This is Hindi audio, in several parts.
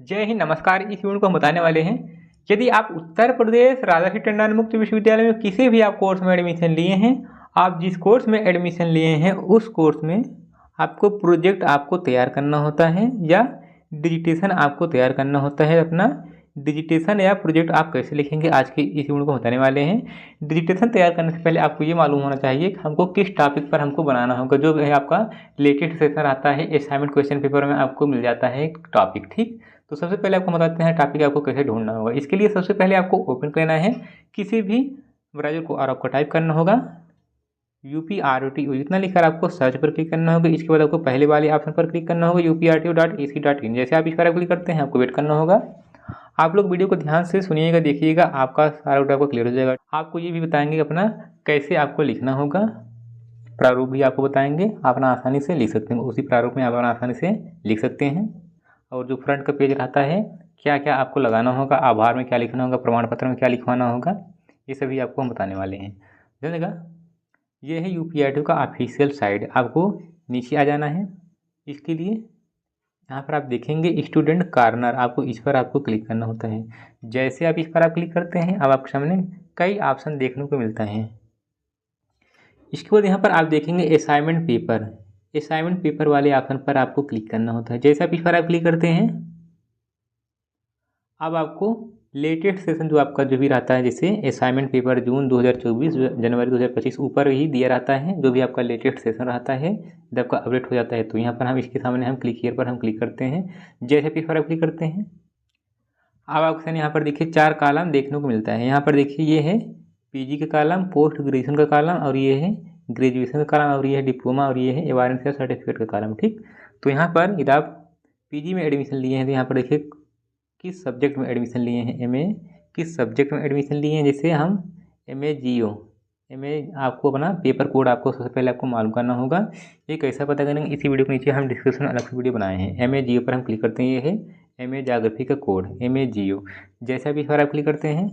जय हिंद, नमस्कार। इस वीडियो को हम बताने वाले हैं, यदि आप उत्तर प्रदेश राजर्षि टंडन मुक्त विश्वविद्यालय में किसी भी आप कोर्स में एडमिशन लिए हैं, आप जिस कोर्स में एडमिशन लिए हैं उस कोर्स में आपको प्रोजेक्ट आपको तैयार करना होता है या डिजिटेशन आपको तैयार करना होता है। अपना डिजिटेशन या प्रोजेक्ट आप कैसे लिखेंगे, आज की इस वीडियो को बताने वाले हैं। डिजिटेशन तैयार करने से पहले आपको ये मालूम होना चाहिए कि हमको किस टॉपिक पर हमको बनाना होगा। जो है आपका लेटेस्ट सेशन आता है, असाइनमेंट क्वेश्चन पेपर में आपको मिल जाता है टॉपिक, ठीक। तो सबसे पहले आपको बताते हैं टॉपिक आपको कैसे ढूंढना होगा। इसके लिए सबसे पहले आपको ओपन करना है किसी भी ब्राउज़र को और आपको टाइप करना होगा UPROTO, इतना लिखकर आपको सर्च पर क्लिक करना होगा। इसके बाद आपको पहले वाले ऑप्शन पर क्लिक करना होगा uprto.ac.in। जैसे आप इस पर क्लिक करते हैं आपको वेट करना होगा। आप लोग वीडियो को ध्यान से सुनिएगा, देखिएगा, आपका सारा डाउट आपको क्लियर हो जाएगा। आपको ये भी बताएंगे अपना कैसे आपको लिखना होगा, प्रारूप भी आपको बताएंगे, अपना आसानी से लिख सकते हैं, उसी प्रारूप में आप अपना आसानी से लिख सकते हैं। और जो फ्रंट का पेज रहता है, क्या क्या आपको लगाना होगा, आभार में क्या लिखना होगा, प्रमाण पत्र में क्या लिखवाना होगा, ये सभी आपको हम बताने वाले हैं। जानिएगा, ये है UPRTO का ऑफिशियल साइट। आपको नीचे आ जाना है। इसके लिए यहाँ पर आप देखेंगे स्टूडेंट कॉर्नर, आपको इस पर आपको क्लिक करना होता है। जैसे आप इस पर आप क्लिक करते हैं, अब आपके सामने कई ऑप्शन देखने को मिलता है। इसके बाद यहाँ पर आप देखेंगे असाइनमेंट पेपर। असाइनमेंट पेपर वाले ऑप्शन पर आपको क्लिक करना होता है। जैसे आप इस पर आप क्लिक करते हैं, अब आपको लेटेस्ट सेशन जो आपका जो भी रहता है, जैसे असाइनमेंट पेपर जून 2024 जनवरी 2025 ऊपर ही दिया रहता है। जो भी आपका लेटेस्ट सेशन रहता है जब आपका अपडेट हो जाता है, तो यहाँ पर हम इसके सामने हम क्लिक हियर पर हम क्लिक करते हैं। जैसे आप इस पर आप क्लिक करते हैं, अब आपको यहाँ पर देखिए 4 कॉलम देखने को मिलता है। यहाँ पर देखिए ये है PG का कॉलम, पोस्ट ग्रेजुएशन का कॉलम, और ये है ग्रेजुएशन का कॉलम, और ये है डिप्लोमा, और ये है एवायरनेस या सर्टिफिकेट का कॉलम, ठीक। तो यहाँ पर यदि आप PG में एडमिशन लिए हैं तो यहाँ पर देखिए किस सब्जेक्ट में एडमिशन लिए हैं, MA किस सब्जेक्ट में एडमिशन लिए हैं। जैसे हम MA GO, MA आपको अपना पेपर कोड आपको सबसे पहले आपको मालूम करना होगा। ये कैसा पता करेंगे, इसी वीडियो के नीचे हम डिस्क्रिप्शन अलग से वीडियो बनाए हैं। MA GO पर हम क्लिक करते हैं, ये है MA ज्योग्राफी का कोड MA GO। जैसे आप इस पर आप क्लिक करते हैं,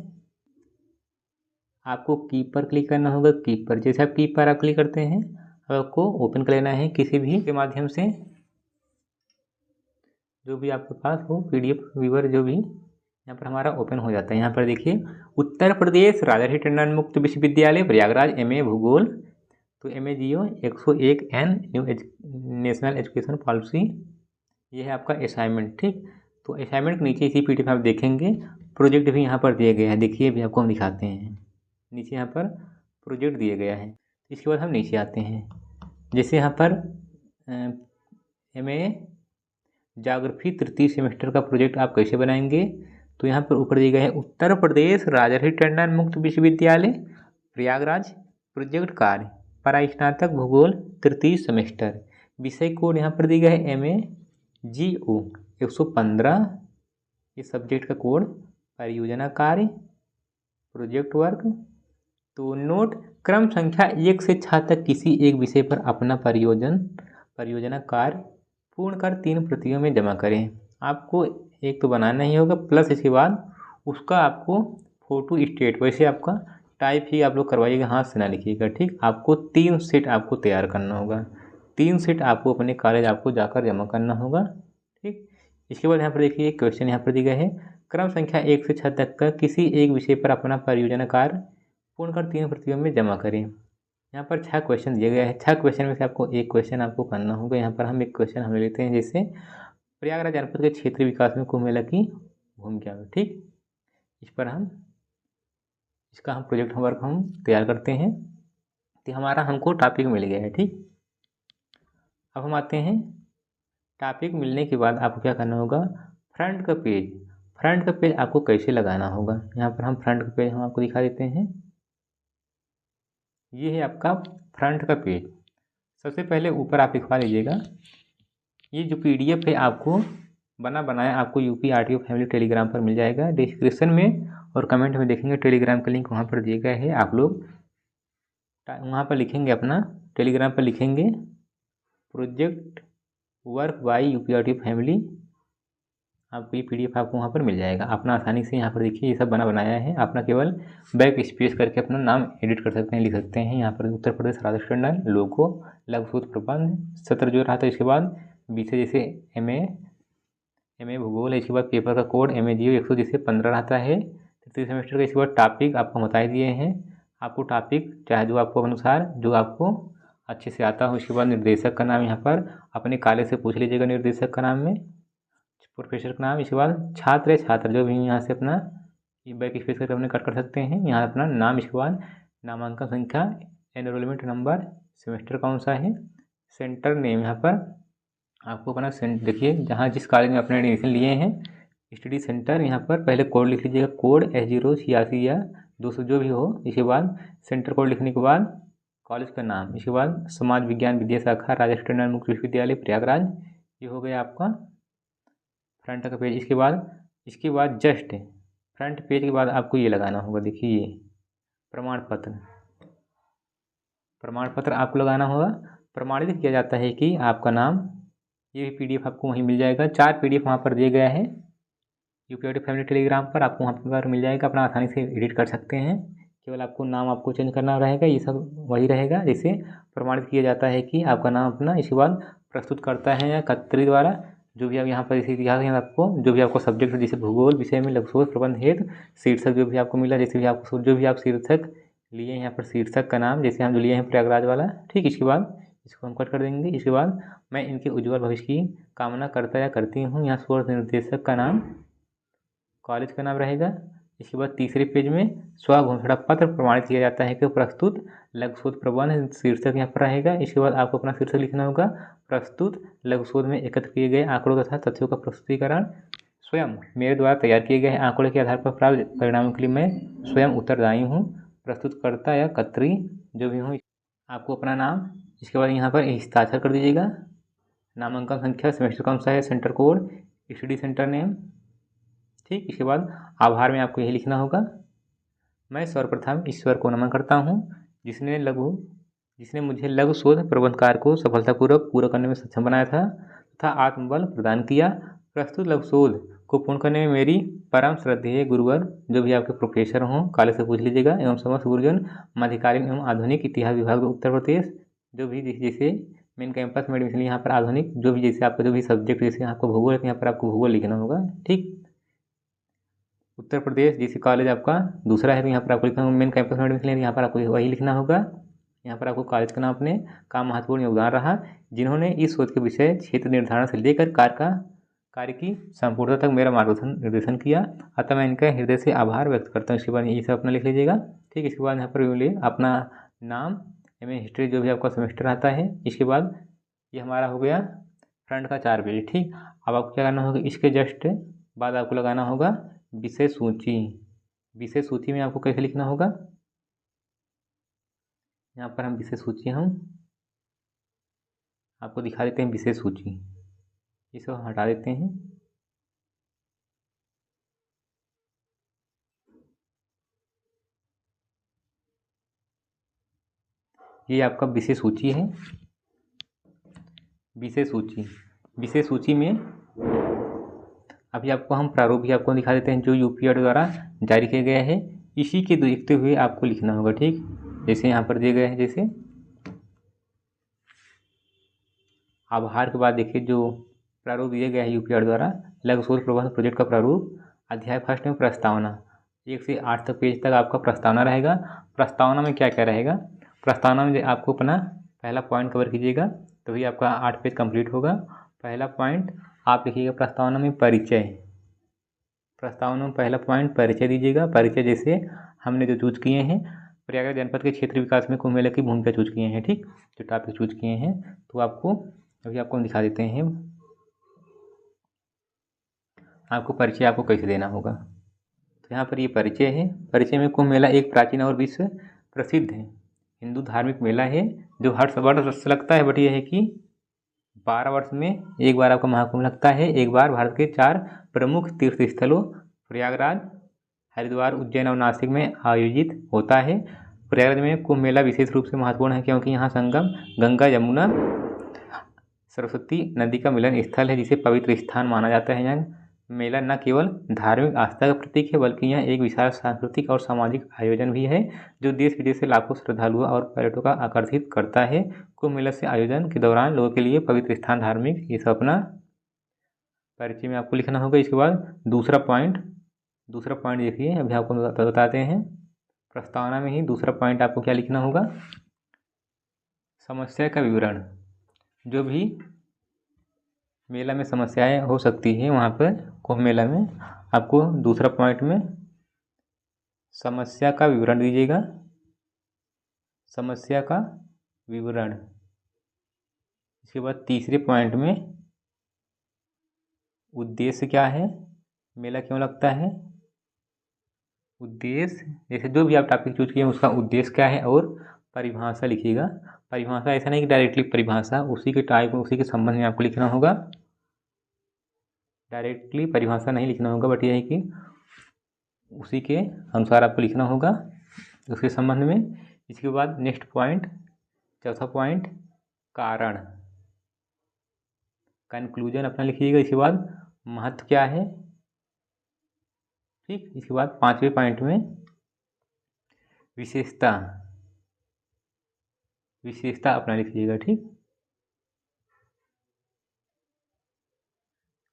आपको कीप पर क्लिक करना होगा। कीप पर जैसे आप कीप पर आप क्लिक करते हैं, अब आपको ओपन कर लेना है किसी भी के माध्यम से, जो भी आपके पास हो PDF व्यूअर, जो भी यहाँ पर हमारा ओपन हो जाता है। यहाँ पर देखिए उत्तर प्रदेश राजर्षि टंडन मुक्त विश्वविद्यालय प्रयागराज MA भूगोल, तो MA GO 101N new national education policy, ये है आपका असाइनमेंट, ठीक। तो असाइनमेंट के नीचे इसी PDF आप देखेंगे प्रोजेक्ट भी यहाँ पर दिया गया है। देखिए भी आपको हम दिखाते हैं, नीचे यहाँ पर प्रोजेक्ट दिया गया है। इसके बाद हम नीचे आते हैं, जैसे यहाँ पर MA ज्योग्राफी तृतीय सेमेस्टर का प्रोजेक्ट आप कैसे बनाएंगे, तो यहाँ पर ऊपर दिया गया है उत्तर प्रदेश राजर्षि टंडन मुक्त विश्वविद्यालय प्रयागराज प्रोजेक्ट कार्य परास्नातक भूगोल तृतीय सेमेस्टर। विषय कोड यहाँ पर दिया गया है MA GO 115, ये सब्जेक्ट का कोड, परियोजना कार्य प्रोजेक्ट वर्क। तो नोट, क्रम संख्या 1 से 6 तक किसी एक विषय पर अपना परियोजना कार्य पूर्ण कर 3 प्रतियों में जमा करें। आपको एक तो बनाना ही होगा, प्लस इसके बाद उसका आपको फोटो स्टेट, वैसे आपका टाइप ही आप लोग करवाइएगा, हाथ से ना लिखिएगा, ठीक। आपको 3 सेट आपको तैयार करना होगा, 3 सेट आपको अपने कॉलेज आपको जाकर जमा करना होगा, ठीक। इसके बाद यहाँ पर देखिए क्वेश्चन यहाँ पर दिया गया है, क्रम संख्या 1 से 6 तक का किसी एक विषय पर अपना परियोजना कार्य पूर्ण कर 3 प्रतियों में जमा करें। यहाँ पर 6 क्वेश्चन दिया गया है। 6 क्वेश्चन में से आपको एक क्वेश्चन आपको करना होगा। यहाँ पर हम एक क्वेश्चन हम ले लेते हैं, जैसे प्रयागराज जनपद के क्षेत्रीय विकास में कुंभ मेला की भूमिका, ठीक। इस पर इसका हम प्रोजेक्ट वर्क हम तैयार करते हैं। तो हमारा हमको टॉपिक मिल गया है, ठीक। अब हम आते हैं, टॉपिक मिलने के बाद आपको क्या करना होगा, फ्रंट का पेज आपको कैसे लगाना होगा। यहाँ पर हम फ्रंट का पेज हम आपको दिखा देते हैं। ये है आपका फ्रंट का पेज। सबसे पहले ऊपर आप लिखवा लीजिएगा, ये जो PDF है आपको बना बनाया आपको UPRTO फैमिली टेलीग्राम पर मिल जाएगा। डिस्क्रिप्शन में और कमेंट में देखेंगे टेलीग्राम का लिंक, वहाँ पर दिया गया है। आप लोग वहाँ पर लिखेंगे, अपना टेलीग्राम पर लिखेंगे project work by UPRTO family, आपको ये PDF आपको वहाँ पर मिल जाएगा। अपना आसानी से यहाँ पर देखिए ये सब बना बनाया है, अपना केवल बैक स्पेस करके अपना नाम एडिट कर सकते हैं, लिख सकते हैं। यहाँ पर उत्तर प्रदेश राजर्षि टंडन लोगो लघु सूत्र प्रबंध सत्र जो रहा था। इसके बाद विषय जैसे MA MA भूगोल है। इसके बाद पेपर का कोड MA0100 जिससे 15 रहता है। तृतीय सेमेस्टर का इसके बाद टॉपिक आपको बता दिए हैं। आपको टॉपिक चाहे जो आपको अनुसार जो आपको अच्छे से आता हो। इसके बाद निर्देशक का नाम यहाँ पर अपने कॉलेज से पूछ लीजिएगा, निर्देशक का नाम में प्रोफेसर का नाम। इसके बाद छात्र जो भी यहाँ से अपना बैक स्पेस करके अपने कट कर सकते हैं यहाँ अपना नाम। इसके बाद नामांकन संख्या, एनरोलमेंट नंबर, सेमेस्टर कौन सा है, सेंटर नेम यहाँ पर आपको अपना देखिए जहाँ जिस कॉलेज में अपने एडमिशन लिए हैं स्टडी सेंटर यहाँ पर पहले कोड लिख लीजिएगा, कोड S086 या 200 जो भी हो। इसके बाद सेंटर कोड लिखने के बाद कॉलेज का नाम। इसके बाद समाज विज्ञान विद्या शाखा राजर्षि टंडन मुक्त विश्वविद्यालय प्रयागराज, ये हो गया आपका फ्रंट का पेज। इसके बाद जस्ट फ्रंट पेज के बाद आपको ये लगाना होगा, देखिए ये प्रमाण पत्र आपको लगाना होगा। प्रमाणित किया जाता है कि आपका नाम, ये भी PDF आपको वहीं मिल जाएगा। 4 PDF वहाँ पर दिए गया है UPID फैमिली टेलीग्राम पर, आपको वहाँ पर मिल जाएगा। अपना आसानी से एडिट कर सकते हैं, केवल आपको नाम आपको चेंज करना रहेगा, ये सब वही रहेगा। जैसे प्रमाणित किया जाता है कि आपका नाम अपना। इसके बाद प्रस्तुत करता है या कत्री द्वारा जो भी आप यहाँ पर इसी इतिहास में आपको जो भी आपको सब्जेक्ट जैसे भूगोल विषय में लघुशोध प्रबंध हेतु शीर्षक जो भी आपको मिला, जैसे भी आपको जो भी आप शीर्षक लिए यहाँ पर शीर्षक का नाम जैसे हम जो लिए हैं प्रयागराज वाला, ठीक। इसके बाद इसको हम कट कर देंगे। इसके बाद मैं इनके उज्ज्वल भविष्य की कामना करता या करती हूँ, यहाँ सोर्स निर्देशक का नाम, कॉलेज का नाम रहेगा। इसके बाद तीसरे पेज में स्वघोषणा पत्र प्रमाणित किया जाता है कि प्रस्तुत लघुशोध प्रबंध शीर्षक यहाँ पर रहेगा। इसके बाद आपको अपना शीर्षक लिखना होगा, प्रस्तुत लघुशोध में एकत्र किए गए आंकड़ों तथा तथ्यों का प्रस्तुतिकरण स्वयं मेरे द्वारा तैयार किए गए आंकड़ों के आधार पर प्राप्त परिणामों के लिए मैं स्वयं उत्तरदायी हूँ। प्रस्तुतकर्ता या कत्री जो भी हूँ, आपको अपना नाम, इसके बाद यहाँ पर हस्ताक्षर कर दीजिएगा, नामांकन संख्या, सेमेस्टर कौन सा है, centre code, study centre name, ठीक। इसके बाद आभार में आपको यही लिखना होगा, मैं सर्वप्रथम ईश्वर को नमन करता हूँ जिसने मुझे लघु शोध प्रबंध कार्य को सफलतापूर्वक पूरा करने में सक्षम बनाया था तथा आत्मबल प्रदान किया। प्रस्तुत लघु शोध को पूर्ण करने में मेरी परम श्रद्धेय गुरुवर जो भी आपके प्रोफेसर हों कॉलेज से पूछ लीजिएगा, एवं समस्त गुरुजन, मध्यकालीन एवं आधुनिक इतिहास विभाग उत्तर प्रदेश जो भी जैसे मेन कैंपस में एडमिशन यहाँ पर आधुनिक जो भी जैसे आपका जो भी सब्जेक्ट जैसे आपको भूगोल है यहाँ पर आपको भूगोल लिखना होगा, ठीक। उत्तर प्रदेश जैसे कॉलेज आपका दूसरा है तो यहाँ पर आपको लिखना होगा, मेन कैंपस में एडमिशन लेना यहाँ पर आपको वही लिखना होगा। यहाँ पर आपको कॉलेज का नाम अपने का महत्वपूर्ण योगदान रहा जिन्होंने इस शोध के विषय क्षेत्र निर्धारण से लेकर कार्य की संपूर्णता तक मेरा मार्गदर्शन निर्देशन किया, अतः मैं इनका हृदय से आभार व्यक्त करता हूँ। इसके बाद ये सब अपना लिख लीजिएगा, ठीक। इसके बाद यहाँ पर अपना नाम, MA हिस्ट्री जो भी आपका सेमेस्टर आता है। इसके बाद ये हमारा हो गया फ्रंट का 4 पेज, ठीक। अब आपको क्या करना होगा, इसके जस्ट बाद आपको लगाना होगा विषय सूची। विषय सूची में आपको कैसे लिखना होगा, यहाँ पर हम विषय सूची आपको दिखा देते हैं। विषय सूची इसे हटा देते हैं। ये आपका विषय सूची है। विषय सूची में अभी आपको हम प्रारूप भी आपको दिखा देते हैं जो UPID द्वारा जारी किया गया है। इसी के देखते हुए आपको लिखना होगा, ठीक। जैसे यहाँ पर दिए गए हैं, जैसे आभार के बाद देखिए जो प्रारूप दिया गया है UPID द्वारा लघु शोध प्रबंध प्रोजेक्ट का प्रारूप, अध्याय फर्स्ट में प्रस्तावना 1 से 8 तक पेज तक आपका प्रस्तावना रहेगा। प्रस्तावना में क्या क्या रहेगा, प्रस्तावना में आपको अपना पहला पॉइंट कवर कीजिएगा तभी आपका 8 पेज कंप्लीट होगा। पहला पॉइंट आप लिखिएगा प्रस्तावना में परिचय। प्रस्तावना में पहला पॉइंट परिचय दीजिएगा। परिचय जैसे हमने जो चूज किए हैं प्रयागराज जनपद के क्षेत्र विकास में कुंभ मेले की भूमिका चूज किए हैं, ठीक। जो टॉपिक चूज किए हैं तो आपको अभी आपको दिखा देते हैं आपको परिचय आपको कैसे देना होगा। तो यहाँ पर ये परिचय है। परिचय में कुंभ मेला एक प्राचीन और विश्व प्रसिद्ध है हिंदू धार्मिक मेला है जो हर वर्ष लगता है, बट यह है कि 12 वर्ष में एक बार आपका महाकुंभ लगता है। एक बार भारत के 4 प्रमुख तीर्थ स्थलों प्रयागराज, हरिद्वार, उज्जैन और नासिक में आयोजित होता है। प्रयागराज में कुंभ मेला विशेष रूप से महत्वपूर्ण है क्योंकि यहाँ संगम गंगा यमुना सरस्वती नदी का मिलन स्थल है जिसे पवित्र स्थान माना जाता है। यहाँ मेला न केवल धार्मिक आस्था का प्रतीक है बल्कि यह एक विशाल सांस्कृतिक और सामाजिक आयोजन भी है जो देश विदेश से लाखों श्रद्धालुओं और पर्यटकों का आकर्षित करता है। कुंभ मेला से आयोजन के दौरान लोगों के लिए पवित्र स्थान, धार्मिक ये सब अपना परिचय में आपको लिखना होगा। इसके बाद दूसरा पॉइंट देखिए, अभी आपको बताते हैं। प्रस्तावना में ही दूसरा पॉइंट आपको क्या लिखना होगा, समस्या का विवरण। जो भी मेला में समस्याएं हो सकती है वहाँ पर कुंभ मेला में, आपको दूसरा पॉइंट में समस्या का विवरण दीजिएगा, समस्या का विवरण। इसके बाद तीसरे पॉइंट में उद्देश्य क्या है, मेला क्यों लगता है, उद्देश्य, जैसे जो भी आप टॉपिक चूज किए उसका उद्देश्य क्या है, और परिभाषा लिखिएगा। परिभाषा ऐसा नहीं कि डायरेक्टली परिभाषा, उसी के टाइप में, उसी के संबंध में आपको लिखना होगा। डायरेक्टली परिभाषा नहीं लिखना होगा, बट यह है कि उसी के अनुसार आपको लिखना होगा, उसके संबंध में। इसके बाद नेक्स्ट पॉइंट, चौथा पॉइंट, कारण, कंक्लूजन अपना लिखिएगा। इसके बाद महत्व क्या है, ठीक। इसके बाद पांचवें पॉइंट में विशेषता अपना लिखिएगा, ठीक।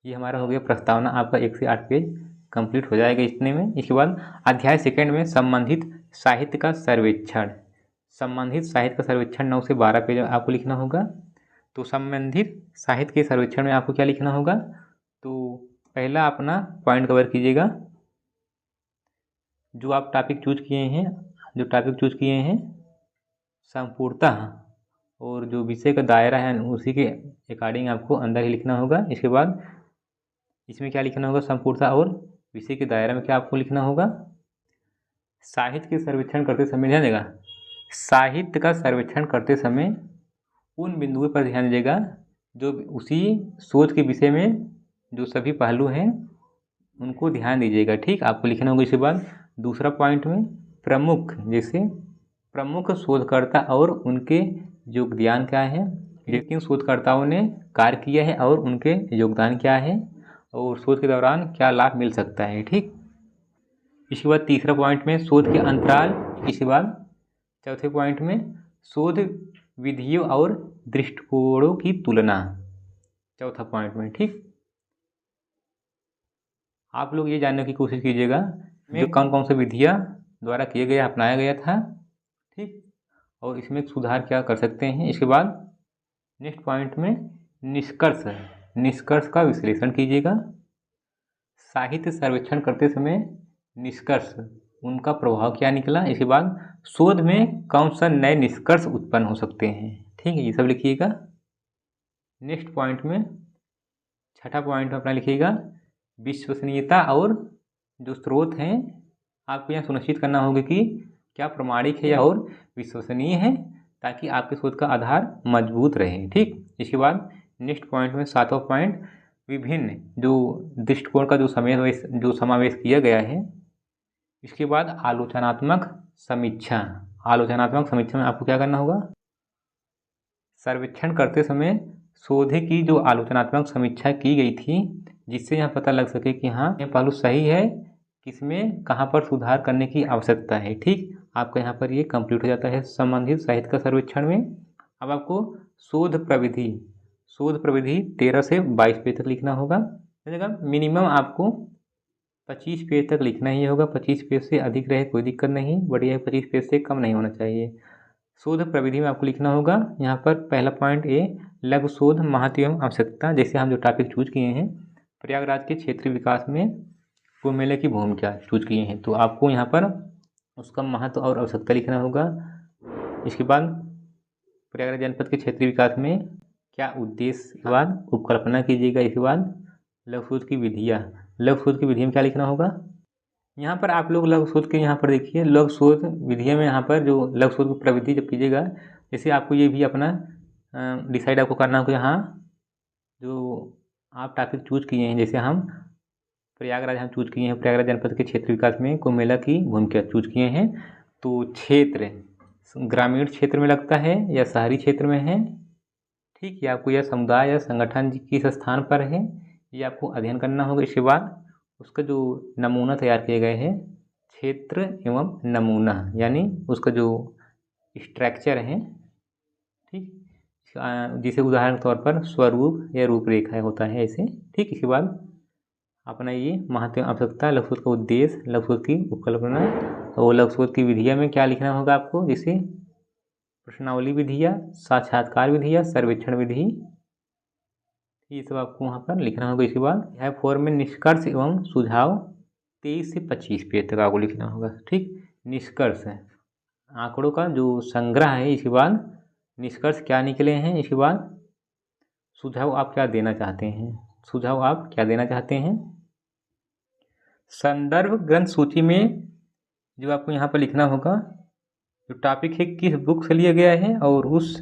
ये हमारा हो गया प्रस्तावना। आपका 1 से 8 पेज कंप्लीट हो जाएगा इतने में। इसके बाद अध्याय सेकंड में संबंधित साहित्य का सर्वेक्षण। संबंधित साहित्य का सर्वेक्षण 9 से 12 पेज आपको लिखना होगा। तो संबंधित साहित्य के सर्वेक्षण में आपको क्या लिखना होगा, तो पहला अपना पॉइंट कवर कीजिएगा। जो आप टॉपिक चूज किए हैं संपूर्णतः, और जो विषय का दायरा है उसी के अकॉर्डिंग आपको अंदर ही लिखना होगा। इसके बाद इसमें क्या लिखना होगा, संपूर्णता और विषय के दायरा में क्या आपको लिखना होगा। साहित्य के सर्वेक्षण करते समय ध्यान देगा, साहित्य का सर्वेक्षण करते समय उन बिंदुओं पर ध्यान दीजिएगा जो उसी शोध के विषय में जो सभी पहलू हैं उनको ध्यान दीजिएगा, ठीक। आपको लिखना होगा। इसके बाद दूसरा पॉइंट में प्रमुख, जैसे प्रमुख शोधकर्ता और उनके योगदान क्या है, किन शोधकर्ताओं ने कार्य किया है और उनके योगदान क्या है, और शोध के दौरान क्या लाभ मिल सकता है, ठीक। इसके बाद तीसरा पॉइंट में शोध के अंतराल। इसके बाद चौथे पॉइंट में शोध विधियों और दृष्टिकोणों की तुलना, चौथा पॉइंट में, ठीक। आप लोग ये जानने की कोशिश कीजिएगा जो कौन कौन सी विधियाँ द्वारा किया गया, अपनाया गया था, ठीक, और इसमें सुधार क्या कर सकते हैं। इसके बाद नेक्स्ट पॉइंट में निष्कर्ष का विश्लेषण कीजिएगा। साहित्य सर्वेक्षण करते समय निष्कर्ष, उनका प्रभाव क्या निकला। इसके बाद शोध में कौन सा नए निष्कर्ष उत्पन्न हो सकते हैं, ठीक है, ये सब लिखिएगा। नेक्स्ट पॉइंट में छठा पॉइंट अपना लिखिएगा विश्वसनीयता, और जो स्रोत हैं आपको यहाँ सुनिश्चित करना होगा कि क्या प्रमाणिक है और विश्वसनीय है, ताकि आपके शोध का आधार मजबूत रहे, ठीक। इसके बाद नेक्स्ट पॉइंट में सातवां पॉइंट, विभिन्न जो दृष्टिकोण का जो समावेश किया गया है। इसके बाद आलोचनात्मक समीक्षा में आपको क्या करना होगा, सर्वेक्षण करते समय शोध की जो आलोचनात्मक समीक्षा की गई थी, जिससे यह पता लग सके कि हाँ यह पहलू सही है, किसमें कहाँ पर सुधार करने की आवश्यकता है, ठीक। आपका यहाँ पर ये कंप्लीट हो जाता है संबंधित साहित्य का सर्वेक्षण में। अब आपको शोध प्रविधि 13 से 22 पेज तक लिखना होगा। मिनिमम आपको 25 पेज तक लिखना ही होगा। 25 पेज से अधिक रहे कोई दिक्कत नहीं, बढ़िया 25 पेज से कम नहीं होना चाहिए। शोध प्रविधि में आपको लिखना होगा यहाँ पर पहला पॉइंट ए, लघु शोध महत्व एवं आवश्यकता। जैसे हम जो टॉपिक चूज किए हैं प्रयागराज के क्षेत्रीय विकास में कुंभ मेले की भूमिका चूज किए हैं, तो आपको यहाँ पर उसका महत्व और आवश्यकता लिखना होगा। इसके बाद प्रयागराज जनपद के क्षेत्रीय विकास में क्या उद्देश्य, के बाद उपकल्पना कीजिएगा। इसके बाद लघु शोध की विधियाँ में क्या लिखना होगा। यहाँ पर आप लोग लघु शोध के यहाँ पर देखिए, लघु शोध विधियाँ में यहाँ पर जो लघु शोध की प्रविधि जब कीजिएगा, जैसे आपको ये भी अपना डिसाइड आपको करना होगा। यहाँ जो आप टॉपिक चूज किए हैं, जैसे हम चूज किए हैं प्रयागराज जनपद के क्षेत्र विकास में कुंभ मेला की भूमिका चूज किए हैं, तो क्षेत्र ग्रामीण क्षेत्र में लगता है या शहरी क्षेत्र में है, ठीक है। आपको यह समुदाय या संगठन किस स्थान पर है ये आपको अध्ययन करना होगा। इसके बाद उसका जो नमूना तैयार किए गए हैं, क्षेत्र एवं नमूना, यानी उसका जो स्ट्रक्चर है, ठीक। जिसे उदाहरण के तौर पर स्वरूप या रूपरेखा होता है ऐसे। ठीक, इसके बाद अपना ये महत्वपूर्ण आवश्यकता, लघु शोध का उद्देश्य, लघु शोध की उपकल्पना और लघु शोध की विधियाँ में क्या लिखना होगा आपको, जैसे प्रश्नावली विधियाँ, साक्षात्कार विधियाँ, सर्वेक्षण विधि, ये सब आपको वहाँ पर लिखना होगा। इसके बाद यह फॉर्म में निष्कर्ष एवं सुझाव 23 से 25 पेज तक आपको लिखना होगा। ठीक, निष्कर्ष है आंकड़ों का जो संग्रह है, इसके बाद निष्कर्ष क्या निकले हैं, इसके बाद सुझाव आप क्या देना चाहते हैं, सुझाव आप क्या देना चाहते हैं। संदर्भ ग्रंथ सूची में जो आपको यहाँ पर लिखना होगा, जो टॉपिक है किस बुक से लिया गया है और उस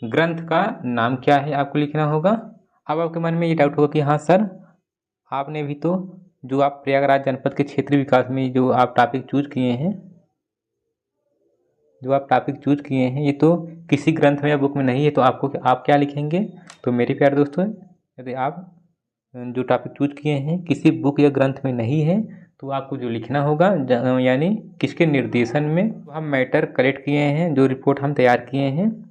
ग्रंथ का नाम क्या है, आपको लिखना होगा। अब आपके मन में ये डाउट होगा कि हाँ सर, आपने भी तो जो आप प्रयागराज जनपद के क्षेत्रीय विकास में जो आप टॉपिक चूज किए हैं, ये तो किसी ग्रंथ में या बुक में नहीं है, तो आप क्या लिखेंगे। तो मेरे प्यारे दोस्तों, यदि आप जो टॉपिक चूज किए हैं किसी बुक या ग्रंथ में नहीं है, तो आपको जो लिखना होगा, यानी किसके निर्देशन में हम मैटर कलेक्ट किए हैं, जो रिपोर्ट हम तैयार किए हैं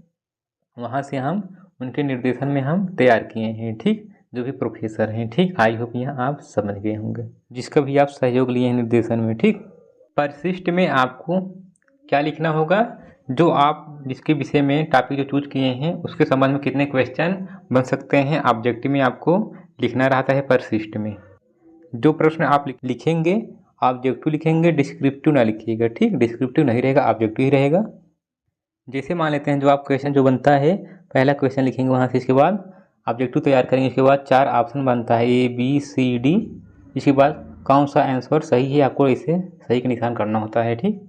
वहाँ से हम उनके निर्देशन में हम तैयार किए हैं। ठीक, जो भी प्रोफेसर हैं। ठीक, आई होप यहाँ आप समझ गए होंगे, जिसका भी आप सहयोग लिए हैं निर्देशन में। ठीक, परिशिष्ट में आपको क्या लिखना होगा, जो आप जिसके विषय में टॉपिक जो चूज किए हैं उसके संबंध में कितने क्वेश्चन बन सकते हैं, ऑब्जेक्टिव में आपको लिखना रहता है। परिशिष्ट में जो प्रश्न आप लिखेंगे ऑब्जेक्टिव लिखेंगे, डिस्क्रिप्टिव ना लिखिएगा। ठीक, डिस्क्रिप्टिव नहीं रहेगा, ऑब्जेक्टिव ही रहेगा। जैसे मान लेते हैं जो आप क्वेश्चन जो बनता है, पहला क्वेश्चन लिखेंगे वहाँ से, इसके बाद ऑब्जेक्टिव तैयार करेंगे, इसके बाद 4 ऑप्शन बनता है ABCD, इसके बाद कौन सा आंसर सही है, आपको इसे सही का निशान करना होता है। ठीक,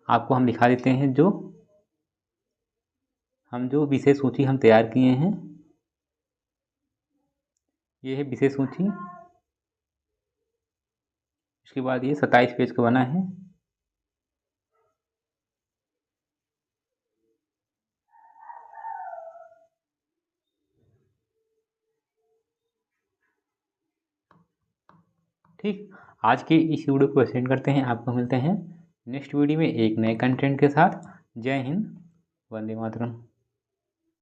आपको हम दिखा देते हैं जो विषय सूची हम तैयार किए हैं, ये है विषय सूची। इसके बाद ये 27 पेज का बना है। ठीक, आज के इस वीडियो को सेंड करते हैं, आपको मिलते हैं नेक्स्ट वीडियो में एक नए कंटेंट के साथ। जय हिंद, वंदे मातरम।